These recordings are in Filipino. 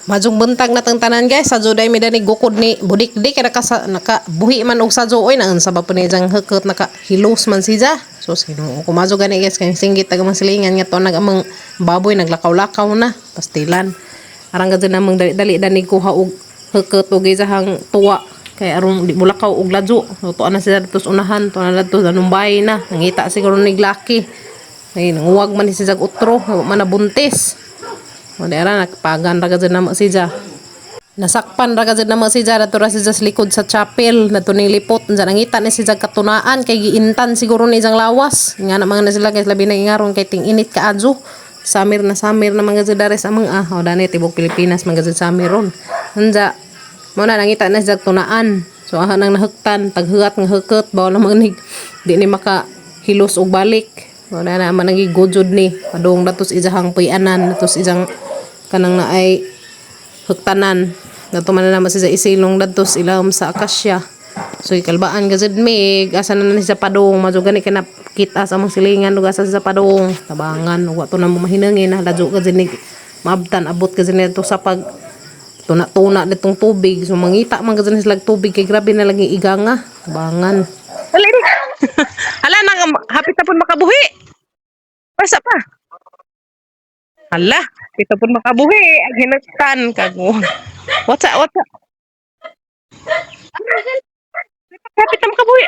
Majong buntag na tang tanan guys, sa juday mi dani gukod ni budik di kada naka buhi man og sadyo oy naun sa ba ni jang heket naka hilos man siya. So sino ko majo gani guys kay singgit taga masilingan nga to nagamang baboy naglakaw-lakaw na pastilan. Arang gadto namang dali dani kuha og heket og isahang tuwa kay aron di mulakaw og ladyo. To ana sila tus unahan to na ladto danumbay na nangita siguro ni Glaki. Ay nanguwag man si jag utro, man nabuntis. O dera nagpagan ra gid na siya. Nasakpan ra gid na siya dato ra siya sa likod sa chapel nato ning lipot unsa nangita ni siya katunaan kay giintan siguro ni isang lawas nga na mga na sila guys labi na ingaron kay ting init kaadyo. Samir na mga jud sa mga o dani tibok Pilipinas mga jud samir ron. Unsa mo na nangita na siya tunaan. So aha nang nahuktan taghuat nga heket bawo na manig di ni maka hilos og balik. Wala na man nagigudjud ni padung datos ijahang puyanan datos ijang kanang na ay huktanan dato man na naman siya isilong datos ilawom sa akasya. So ikalbaan gazid mig asa na ni sa padung majo gani kana kita sa among silingan ug asa sa padung tabangan wa to na mo mahinangin na ladyo gazid ni maabtan abot gazid ni to sa pag tuna-tuna ditong tubig so mangita man gazid ni sila tubig kay grabe na lagi iganga tabangan. Dali ni. Hala nang hapit na pud makabuhi. Pasa pa. Hala, kita pun makabuhi. Ginagtan kago. What's up? Kapit na makabuhi.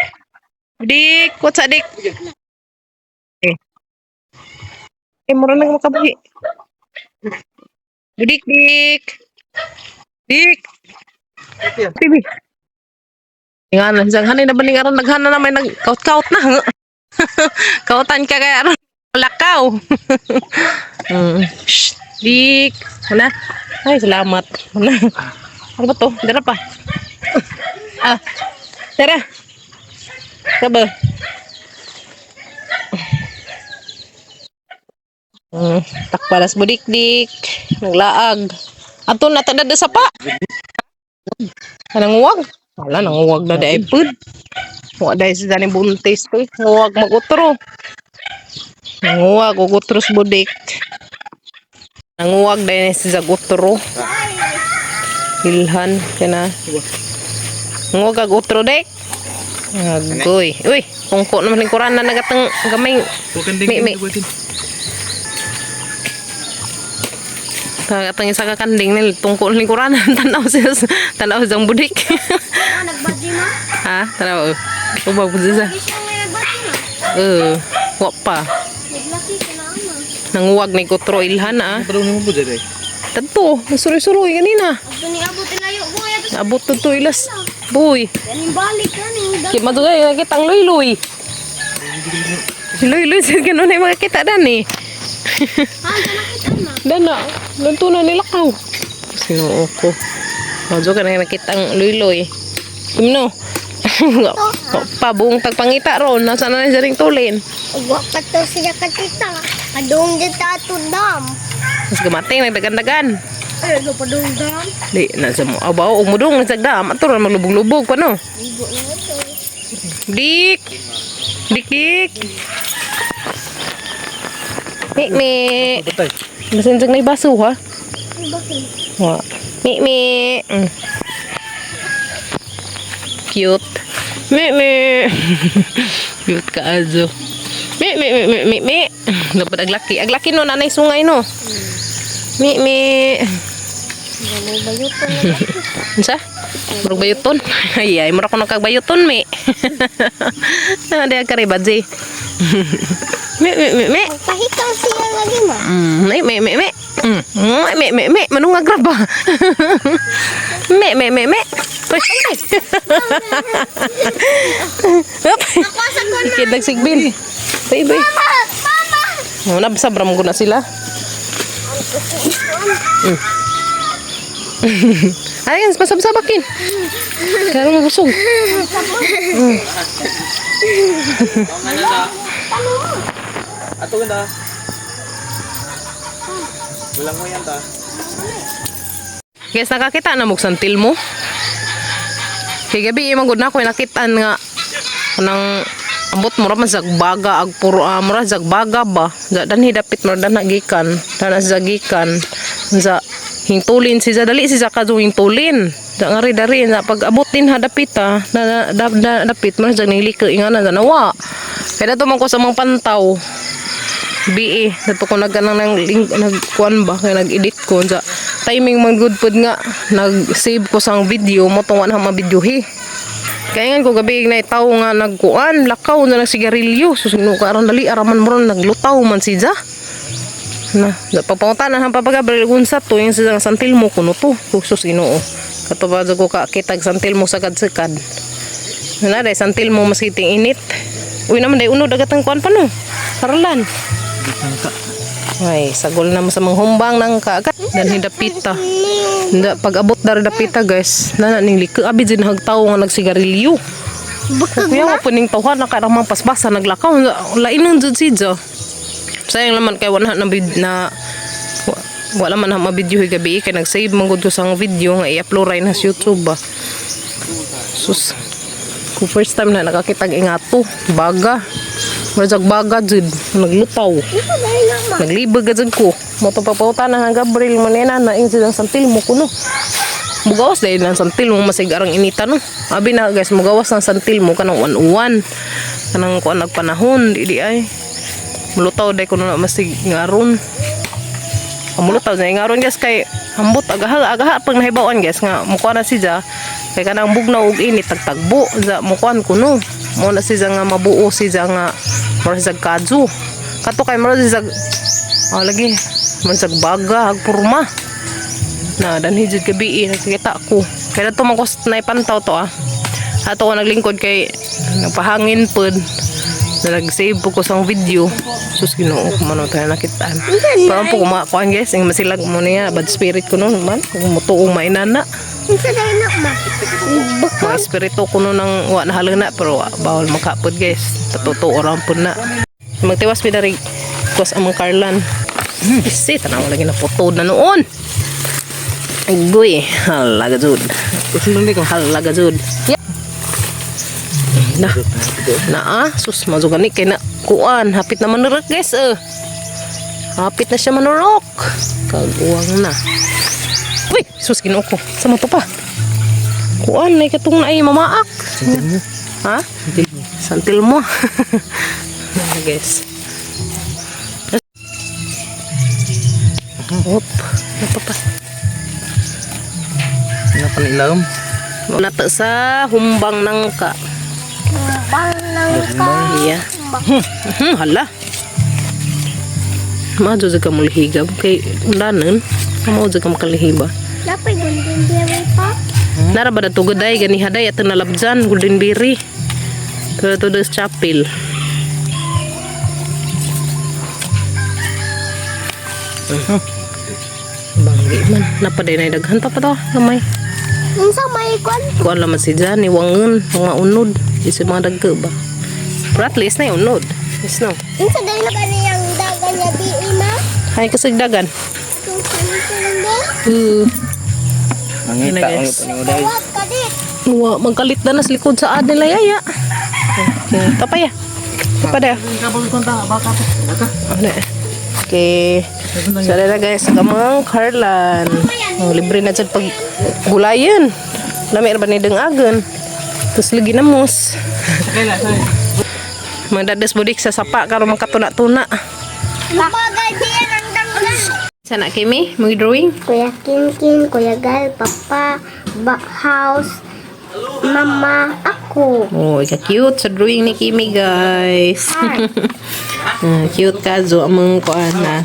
Dik, what's up, dik? Mura na makabuhi. Dik, dik. Dik. Tibi. Nga na, isang hanay na baling aron naghana na may nag-kaut-kaut na. Kautan ka kaya aron. Lakaw. Shh, dik. Wala. Ay, salamat. Wala. Ano ba to? Dara pa. Dara. Sabar. Takpalas budik dik. Naglaag. Ato na tada sa pa. Nanguwag. Wala, nanguwag na dahil pud. Wala dahil sa daling buntis ko. Nanguwag mag-utro. Nanguwag og utros budik. Nanguwag dahil sa utro. Ilhan kana. Nanguwag ag utro dek. Agoy. Uy, tungko naman lingkuran na nagatang gamay. Mi. Kagatang isa ka kanding nil tungko lingkuran tanaw siya tanaw sang budik. Nagbadji mo? Ha, tanaw. Ubag pud siya. Wa pa. Naglaki ka na ama. Nanguwag ni Kutro Ilhan Padung ni mo po dyan eh. Tadto, nasuroy-suroy kanina. Ato ni abot ilayo mo ya. Abot to ilas. Boy. Ganing balik ka ni. Kit madugay kitang luy-luy. Luy-luy sa ganun ay makakita dani. Nakita na. Dana, lunto na nilakaw. Sinuo ko. Madyo ka na nakitang luy-luy. Kimno. Pabuong tagpangita ron. Nasa na sa ring tulin. Wa pa to siya katita. Adong di tato dam. Mas gamating nagdagan-dagan. Go padung dam. Di, nasa mo. Abaw, umudong nagsagdam. Ato ron maglubog-lubog pa no. Igo na ito. Dik. Dik. Mik. Patay. Masinjag na ibaso ha. Bakit? Wa. Mik. Cute. Mik. Cute ka azo. Mik. Dapat aglaki. Aglaki no nanay sungay no. Mik. Ganun bayuton na. Unsa? Murag bayuton. Ay, mura ko nagkagbayuton mi. Ada ka ribadji. Mik. Pahikaw siya lagi ma. Mik. Manung agraba. Mik. Push. Napasa ko na. Kid nagsigbin. Bay. Mama. Nabsabram ko na sila. Ayan, pasabsabakin. Kaya mabusog. Ato ganda. Walang mo yan ta. Guys, nakakita na mugsantil mo. Kaya gabi, imagod na ako, nakitaan nga. Kanang ambot mura man zagbaga, agpuro mura zagbaga ba. Dan hidapit mura dan nagikan. Dan zagikan. Sa hingtulin si dali si kadto hingtulin. Da ngari dari na pag abot din ha dapita na dapit man jang nilika ingana na nawa. Kaya to man ko sa mga pantaw. BE dato ko nagkanang nagkuan ba kay nag-edit ko sa timing man good pud nga nag-save ko sang video mo tong na ma-videohi. Kaya nga ko gabi na itaw nga nagkuan lakaw na nagsigarilyo susino ka aron dali araman mo naglutaw man siya. Na papangutan na papagabril unsa to yung sa santil mo kuno to sus Ginoo. Katubad ko ka kitag santil mo sagad-sagad. Na dai santil mo masiting init. Uy naman dai uno dagatang kuan pa no. Karalan. Ay, sagol na mo sa mga humbang ng kaagat. Dan hidapita. Pag abot dari dapita guys, na ning lika abi din hagtaw nga nagsigarilyo. Kuya nga po ning tawhan na karamang pasbasa naglakaw. Lain jud siya. Sayang naman kay wala wala man na ma-video gabi kay nag-save man gud ko sang video nga i-upload ray na sa YouTube ba. Sus. Ko first time na nakakitag ingato, baga. Marajag baga jud, naglutaw. Naglibag jud ko. Mo to papautan na Gabriel manena na ing sidang santil mo kuno. Mugawas dahil ng santil mo masigarang inita no. Abi na guys, mugawas ng santil mo kanang uwan-uwan. Kanang kuan nagpanahon di ay. Mulutaw dahil kuno na masig ngaron. Mulutaw na ngaron guys kay ambot agaha pag nahibawan guys nga mukuha na siya kay kanang bugnaw og init tagtagbo za mukuan kuno. Mo na siya nga mabuo siya nga para sa kadzu. Kato kay maro siya lagi man sa baga agpurma. Na danhi jud gabi nakita ko. Kaya to man ko na ipantaw to Ato ko naglingkod kay nagpahangin pod. Na nag-save po ko sa video. Sus Ginoo ko man tayo nakitaan. Parang po kumakuan guys, ang masilag mo niya, bad spirit ko noon man, kung mutuong mainana. Unsa day na ma? Mga espiritu ko noon ng wa na halana pero bawal makapod guys. Totoo orang po na. Magtiwas pinari kos among Carlan. Isi tanaw lagi na photo na noon. Ay boy, halaga jud. Halaga jud. Sus mazugani kay na kuan hapit na manurok guys hapit na siya manurok kaguwang na. Uy sus Ginoo ko sama to pa kuan na katong na ay mamaak santil mo guys hop apa pa Nga panilam. nata sa humbang nangka. Iya. Hala. Majo sa kamulhigab kay undanan. Amo sa kamkalihiba. Dapat golden berry pa. Nara ba to gaday gani haday at nalabjan golden berry. Pero to des chapel. Banggi man napaday na daghan pa to gamay. Unsa may kwan? Kuan laman si Jan iwangon mga unod. Isi mga dagka ba? Pero at least na yung unod. Yes no. Unsa day na kaniyang dagan niya di ima? Hay kasagdagan. Kung kanito lang Mangita guys. ang uday. Wag ka dit. Wa magkalit na nas likod sa adin layaya. Okay, tapaya. Tapada. Ano? Okay. So na guys, kamang Carlan. Libre na dyan pag gulayan. Lami ba ni dengagan. Terus lagi namos. Magdadas budik sa sapa karon makatuna-tuna. Bagay diyan ang danggan. Sana Kimi, mag drawing. Kuya Kim, Kuya Gal, Papa, House, Mama, ako. Oh, cute sa drawing ni Kimi guys. Cute ka zo among kuan na.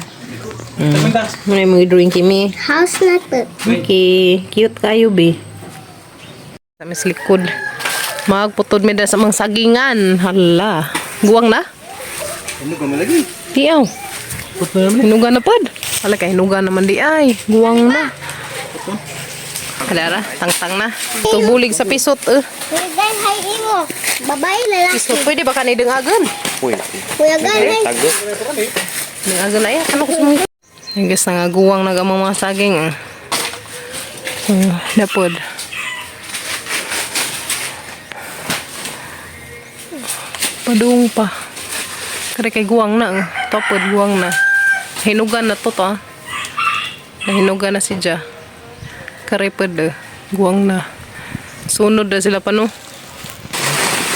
Muna yung drawing Kimi. House na to. Okay, cute kayo be. Sa mas likod. Magputod mi da sa mga sagingan. Hala. Guwang na? Ano ka malagi? Diyaw. Hinuga na pod. Hala ka, hinuga naman di ay. Guwang na. Hala, tang-tang na. Ito bulig sa pisot. Kuya Gal, hay imo. Babae, lalaki. Pisot, pwede ba kanay dengagan? Uy. Kuya Gal, hay. Tago. Dengagan na yan. Ano ko sumungkot? Ay guys, nangaguwang na gamang mga saging. Napod. Padung pa. Kada kay guwang na. Topod guwang na. Hinugan na to. Nahinuga na si Ja. Karipad guwang na. Sunod na sila pa no.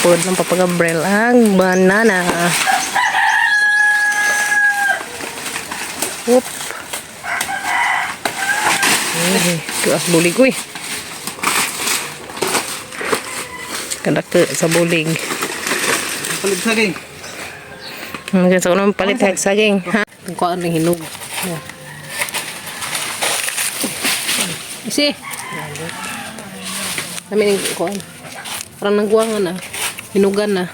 Pod ng Papa Gabriel ang banana. Whoop. Tuas bulig ko eh. Kadake sa bulig. Palit saging. Mga sa unang palit hag saging. Ha? Kung ano hinog. Isi. Kami ng kuan. Parang nagguangan na. Hinugan na.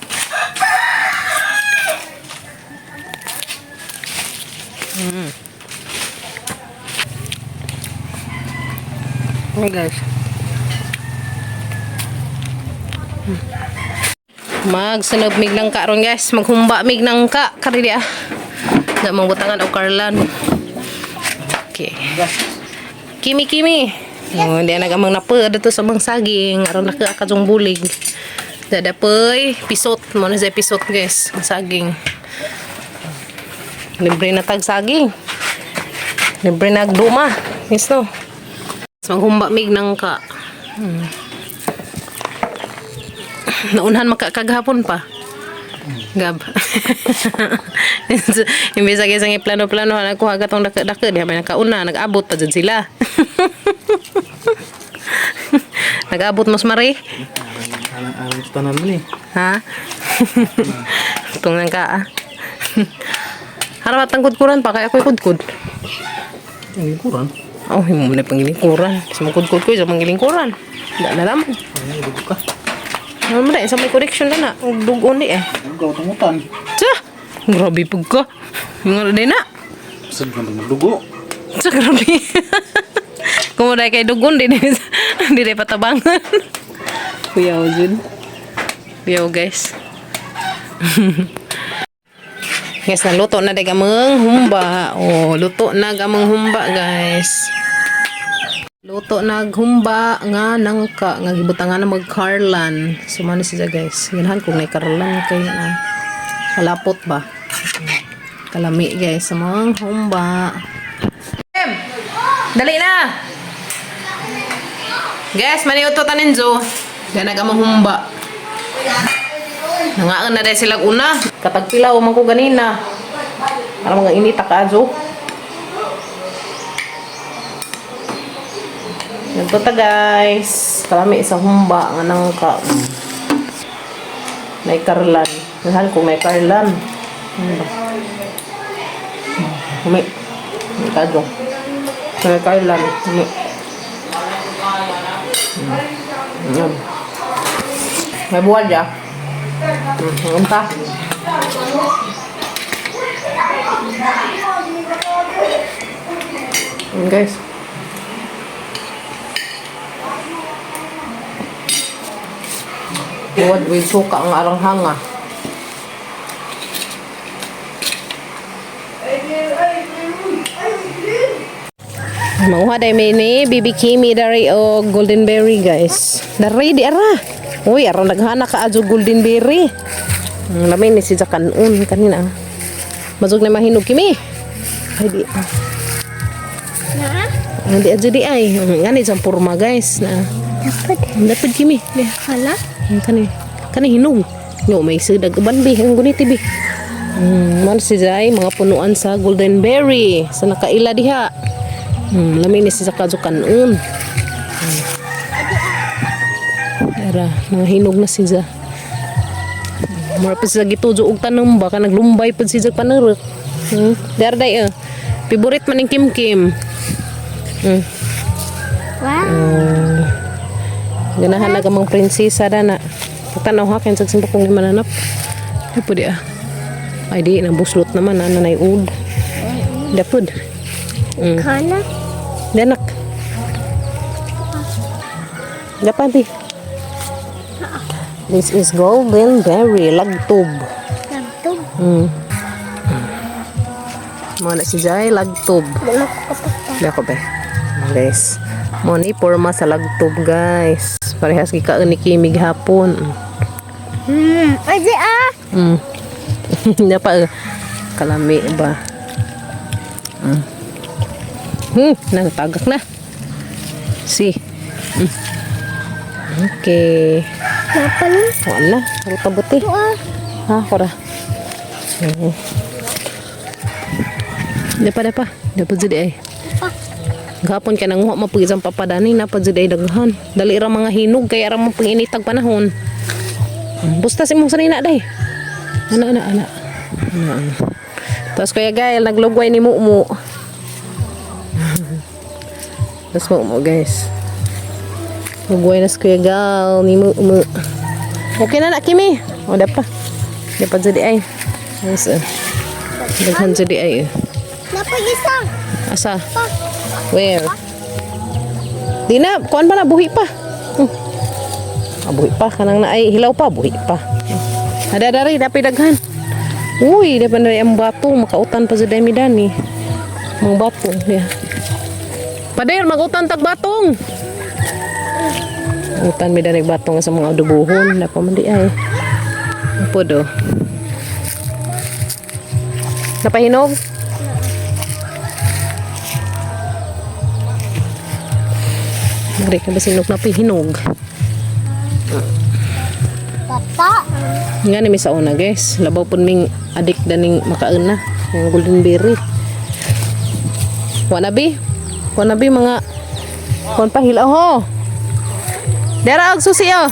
Okay guys. Magsunod mig ng ka ron guys. Maghumba mig ng ka. Kari di ah. Na mangbutangan o karlan. Okay. Kimi. Oh, di nagamang nape dito sa bang saging. Aron nakakajong bulig. Dadapoy pisot mo na sa pisot guys. Saging. Libre na tag saging. Libre na agduma. Yes no. Maghumba mig ng ka. Naunhan makakaghapon pa. Gab. Imbes sa isang plano-plano ako hagatong dake-dake diha may nakauna nag-abot pa jud sila. Nag-abot mas mari. Alang-alang sa tanan mo ni. Ha? Itong nang ka. Harapat ang kudkuran pa kaya ako'y kudkud. Ang kurang. Oh, himo na pangilingkuran. Sa kudkud ko sa pangilingkuran. Wala na naman. Ay, dugo ka. Ano mo sa may correction na na. Dugon ni eh. Ang gaw tungutan. Sa! Grabe pag ka. Mga rin na. Saan ka naman dugo? Sa grabe. Kung wala kay dugon, di patabangan. Kuyaw dyan. Kuyaw guys. Guys, naluto na gamang humba. Oh, luto na gamang humba guys. Luto naghumba nga nangka nga gibutangan na magkarlan. Sumani siya guys. Ganahan kung naikarlan kay na malapot ba. Kalami guys sa mga humba. Dali na. Guys, maniuto tanin jo. Gana ga humba. Nangaan na dahil sila una. Katagpilaw man ko ganina. Para mga inita ka jo. Ito ta guys. Kalami sa humba nga nangka. May karlan. Mahal kung may karlan. May kadyo. May karlan. Yan. May buwan dya. Unta. Guys. Buwan with suka ang aranghanga. Mauha day may ni BB Kimi dari o golden berry guys. Dari di ara. Uy, ara naghana ka adyo golden berry. Lamay ni si Jakanon kanina. Mazog na mahinog Kimi. Ay di. Na? Hindi adyo di ay. Ngani sa purma guys na. Dapat Kimi. Hala? Kani hinog. Yo may sidag banbi ang guniti bi. Man si Jai mga punuan sa golden berry sa nakaila diha. Lami ni si Kanon. Era mga hinog na siya. Mura pa siya gitujo og tanom baka naglumbay pa siya panurot. Darday favorite man ning Kim. Wow. Ganahan na gamang prinsesa dana. Tanaw ha kay sa simpa kong mananap. Ay pudi Ay di na buslot naman ana nay ud. Dapod. Kana? Danak. Dapat di. This is golden berry lagtob. Lagtog. Mana si Jai lagtob. Wala ko kapag. Dako ba? Guys. Moni porma sa lagtob guys. Parehas gi ka ni Kimi gihapon. Ay di Dapat kalami ba? Natagak na. Si. Okay. Napa ni? Wala. Ruta buti. Wah. Ha, kora. Dapat. Dapat jadi ay. Apa? Gapon ka nang mapagi sa papadani na pa jadi ay daghan. Dali ra mga hinog kaya ra mo panginitag panahon. Busta si mong sanina day. Ana. Tapos Kuya Gael naglugway ni Mumu. Tapos Mumu guys. Lugway na si Kuya Gael ni Mumu. Okay na Kimi. O dapat. Dapat jadi ay. Yes. Daghan jadi ay. Napa gisa? Asa? Pa. Where? Di na, kuan pa na, buhi pa. Buhi pa, kanang na ay hilaw pa, buhi pa. Ada dari, dapat daghan. Uy, dapat dari ang bato, makautan pa sa dami-dami. Mga bato, ya. Pader, mag-utan tag batong. Utan mi dari batong sa mga adubuhon, dapat mandi ay. Apa do? Napahinog? Magri ka ba sinok na pihinog? Tata. Nga ni sa una guys. Labaw po ming adik daning makauna. Yung golden berry. Wanabi mga kon pa hilaw ho. Dara og susi oh.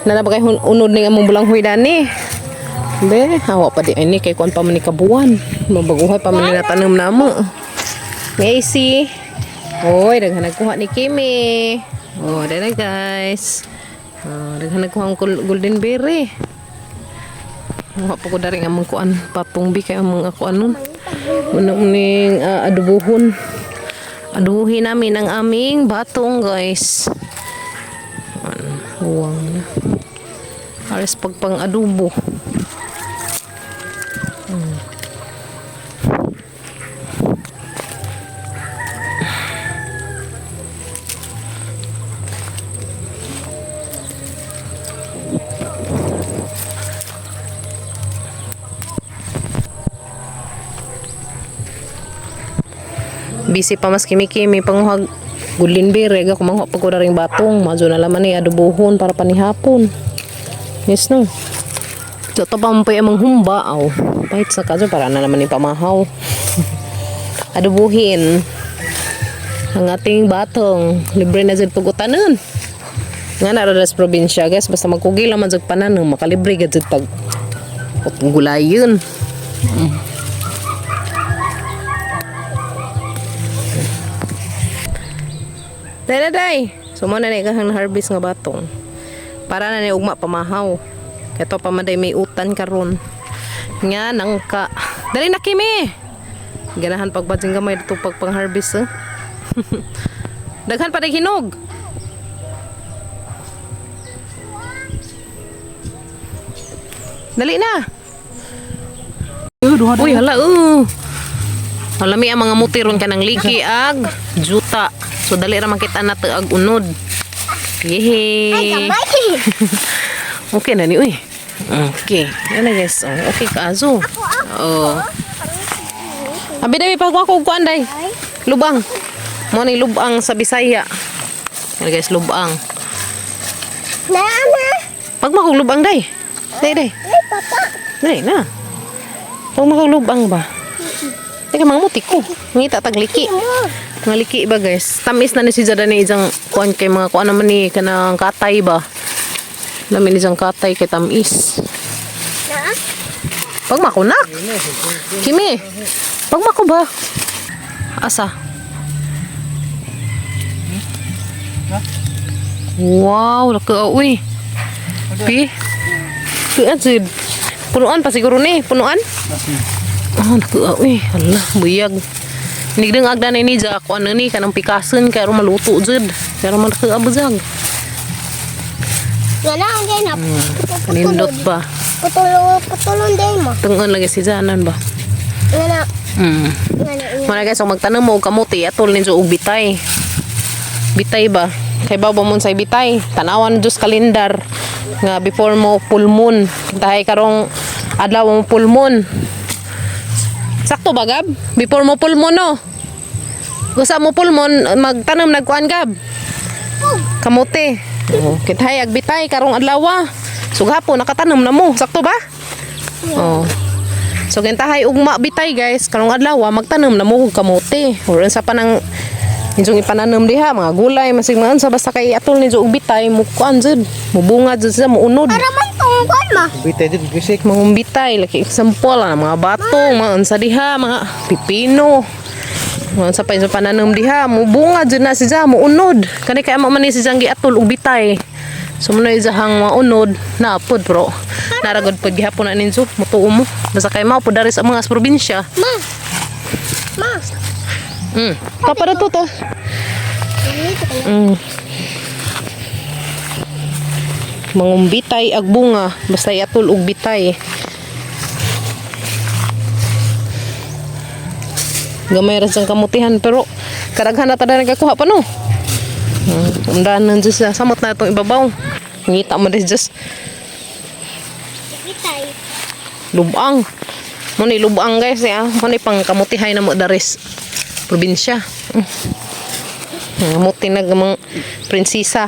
Nanabagay unod ning among bulanghoy dani. Be, hawa pa di ini kay kon pa man ni kabuan. Mabaguhay pa man ni tanom namo. Macy. Oy, daghan nagkuha ni Kimi. Oh, dala guys. Oh, daghan nagkuha ang golden berry. Wa pa ko dari nga among kuan patong bi kay among ako anon. Ning adubuhon. Aduhin namin ang aming batong guys. Huwang na. Ares pagpang adubo. Busy pa mas kimi-kimi panguhag gulin berry ako manguha pag ring batong majo na laman ni adubuhon para panihapon. Yes no. Joto pa mo amang humba aw. Pahit sa kaso para na naman ni pamahaw. Adubuhin ang ating batong libre na jud pagutanon. Nga na ra sa probinsya guys basta magkugil man jud panan makalibre gud jud pag gulayon. Day. Sumo na ni kahang harvest nga batong. Para na ni ugma pamahaw. Ito pa maday may utan karon. Nga nangka. Dali na Kimi. Ganahan pagbadjing gamay dito pag pang-harvest. Daghan pa day hinog. Dali na. Uy, hala Alami ang mga mutiron ka ng liki ag juta. So dali ra makita nato ag unod. Yehey. Okay na ni uy. Okay. Yan na guys. Oh, okay ka azo. Oh. Abi dami pag ko kuan day. Lubang. Mo ni lubang sa Bisaya. Yan guys, lubang. Na. Pag makulubang day. Day. Day na. Pag makulubang ba? Teka mga muti ko. Ngita tagliki. Mga liki ba guys? Tamis na ni si Jada ni isang kuan kay mga kuan naman ni kanang katay ba? Lamin isang katay kay tamis. Pag makunak. Kimi. Pag mako ba? Asa? Wow, laka uy. Pi. Kuan jud. Punuan pa siguro ni, punuan? Oh, naku, uy, hala, buyag. Hindi deng agda na ini ja, ako ano ni, kanang pikasan, kaya rin maluto jud. Kaya rin makakabazag. Wala, hindi na. Panindot ba? Putulong din mo. Tungon lagi si Janan ba? Wala. Mana guys, kung magtanong mo, kamuti, atol ninyo og bitay. Bitay ba? Kay bawa mo sa bitay. Tanawan Diyos kalendar. Nga before mo full moon. Tahay karong adlaw mo full moon. Sakto ba, Gab? Before mo pulmon, no? Gusto mo pulmon, magtanam nagkuan, Gab. Kamote. Oh, kitay agbitay karong adlaw. So gahapon nakatanam na mo. Sakto ba? Oh. So kintahay ugma bitay guys, karong adlaw magtanam na mo og kamote. Or sa panang inyong ipananam diha mga gulay masig man sa basta kay atol ni og bitay mo kuan jud. Mubunga jud sa muunod. Para man tong kuan ma. Bitay din, bisik. Mga bitay like example mga batong, mga unsa diha, mga pipino. Mga sa pa sa pananam diha, mubunga jud na siya muunod. Kani kay amo man ni siya giatol og bitay. So muna izahang maunod na apod bro. Naragod pod gihapon na ninyo mutuo mo. Basta kay mao pod dari sa mga probinsya. Ma. Ma. Papa to to. Dito ka na. Mga bitay ag bunga basta iatol og bitay. Gamay ra sang kamutihan pero karaghan na tada nagakuha pa no. Undahan just samot na itong ibabaw. Ngita mo din just Bitay. lubang. Mo ni lubang guys ya. Mo ni pang kamutihay na mo daris probinsya. Muti na gamang prinsesa.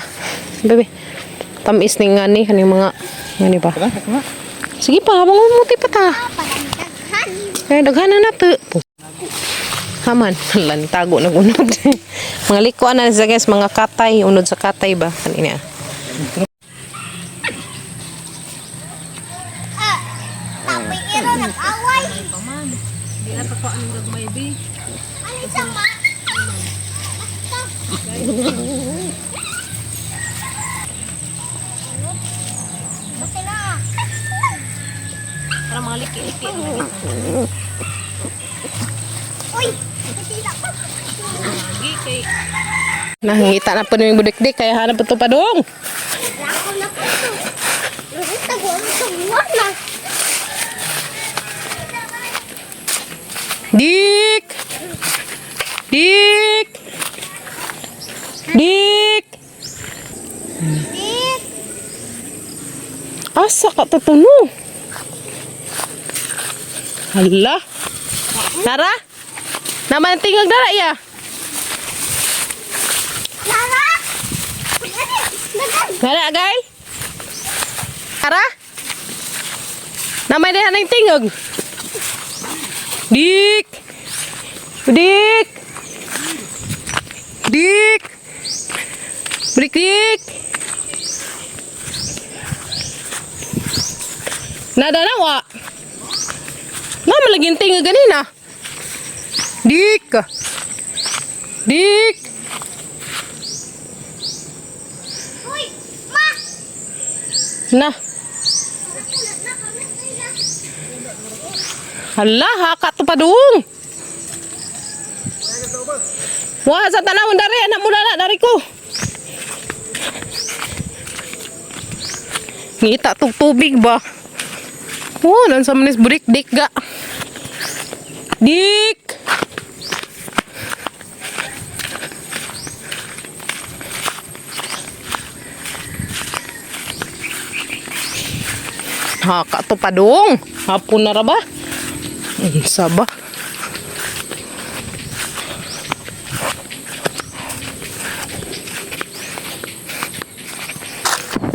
Bebe. Tamis ni ngani kani mga ngani pa. Sige pa, habang muti pa ta. Parang daghan. Daghanan na to. Haman, lan tago nagunod. Mga likuan na sa guys, mga katay, unod sa katay ba kanina. Tapay iro nag-away. Di ata ko anong gagmay bi. Ano isa ma? Basta na. Para mga liki-liki. Uy, natila pa. Nangita na po yung budik-dik, kaya hanap ito pa dong. Lako na po ito. Luhit na guwan sa buwan na. Dik! Dik! Dik! Dik. Asa ka tatuno? Hala? Nara? Naman tingag dara ya? Lara. Dagan. Nara agay? Nara? Naman din hanang tingag? Dik! Dik! Dik! Dik! Dik! Nada na wa? Naman lagi tingag ganina? Dik! Dik! Uy, ma. Na. Hala, haka to pa doon. Wah, sa tanawon dari, anak mula na dari ko. Ngita tog tubig ba? Oh, nan sa manis budik dik ga. Dik. Haka to pa dong. Hapon na ra ba? Saba.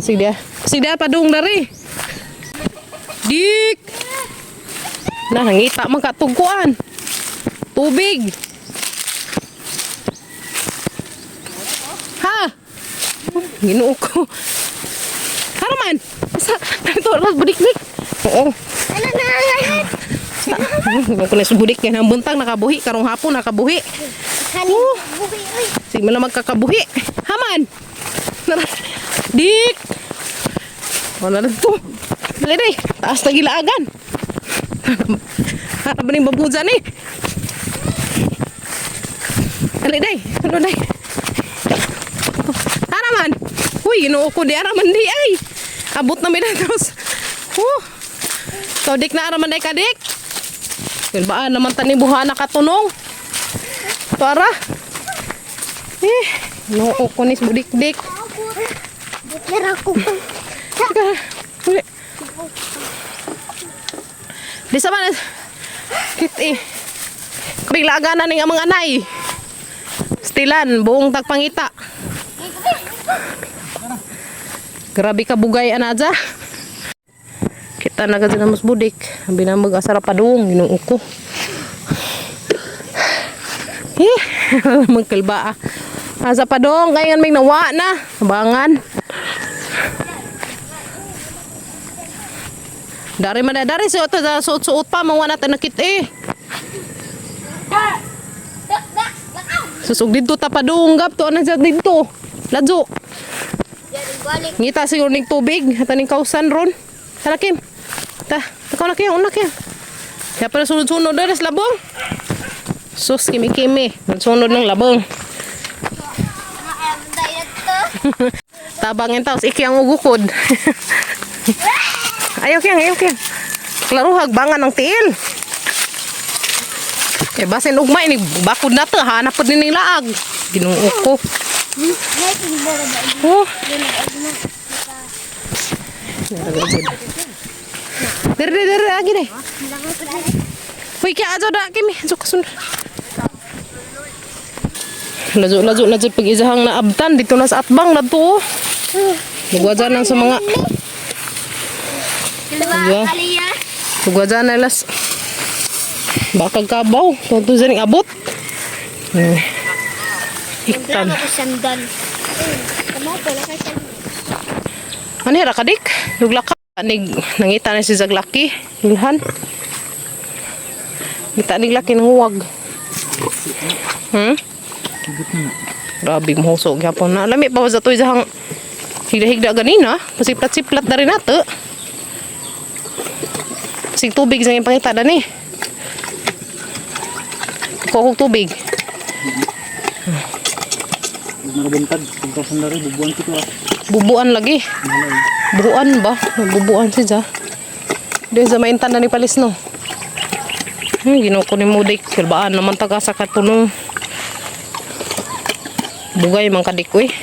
Sige pa dong dari. Dik. Nah, ngita magkatugkuan. Tubig. Ha? Ginoo ko. Haraman. Sa ito ras budik-dik. Oo. Ano na? Ko na budik kay nang buntang nakabuhi karong hapon nakabuhi. Hani, buhi, uy. Sige man magkakabuhi. Haman. Dik. Wala na to. Dali day. Taas na gilaagan. Harap ba ning babuza ni? Dali day. Ano day? Haraman. Uy, ginoo ko di araman di ay. Abot na mi terus. So dik na araman day kadik. Kilbaan naman tani buha na katunong. Para. Noo ko nis budik-dik. Butler ako. Di sa mana? Kit eh. Biglaga na ning amang anay. Stilan, buong tagpangita. Grabe ka bugay anaja. Kita na kasi na mas budik. Binamag asara padung, ginuo ko. Magkalba. Asa padung, ngayon may nawa na. Abangan. Dari mana dari suot pa mawa natin nakit eh. Susug dito ta padunggap to ana dito. Ladyo. Balik. Ngita siguro ning tubig hataning kausan ron. Tara Kim. Takaw na kayo, unak yan. Kaya pala sunod-sunod na sa labong. Sus, kimi-kimi. Sunod ng labong. Tabangin taos, iki ang ugukod. Ayaw kyan. Klaruhag bangan ng tiil. Eh, basin ugma ini bakod na to. Hanap po din ng laag. Ginuo ko. Oh. Dari lagi deh. Wih, kaya aja dah kimi. Aja kasun. Laju pag izahang na abtan dito na sa atbang na to. Lugwajan ng sa mga. Lugwajan na las. Bakag kabaw. Tunto sa ning abot. Iktan. Sandal. Kamu pala kay sandal. Ano hira ka dik? Luglaka. Nangita na si Zaglaki. Ilhan. Ngita ni Glaki ng huwag. Grabe mahusog. Yapon na. Alam pa sa ito isang higda-higda ganina. Pasiplat-siplat na rin nato. Kasi tubig sa yung pangita na ni. Kukog tubig. Narabuntad. Pagkasan na rin. Bubuan ko to. Bubuan lagi. Bubuan ba? Bubuan siya. Dahil sa maintan na ni Palis no. Ginawa ko ni Mudik. Kilbaan naman taga sakat po nung bugay mang kadik ko eh.